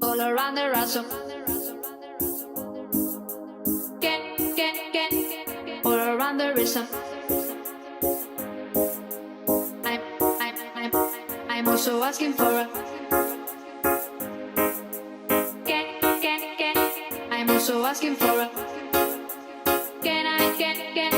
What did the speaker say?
all around the ransom. All around the rhythm. I'm, I'm, I'm, I'm also asking for a. I'm also asking for a. Can I?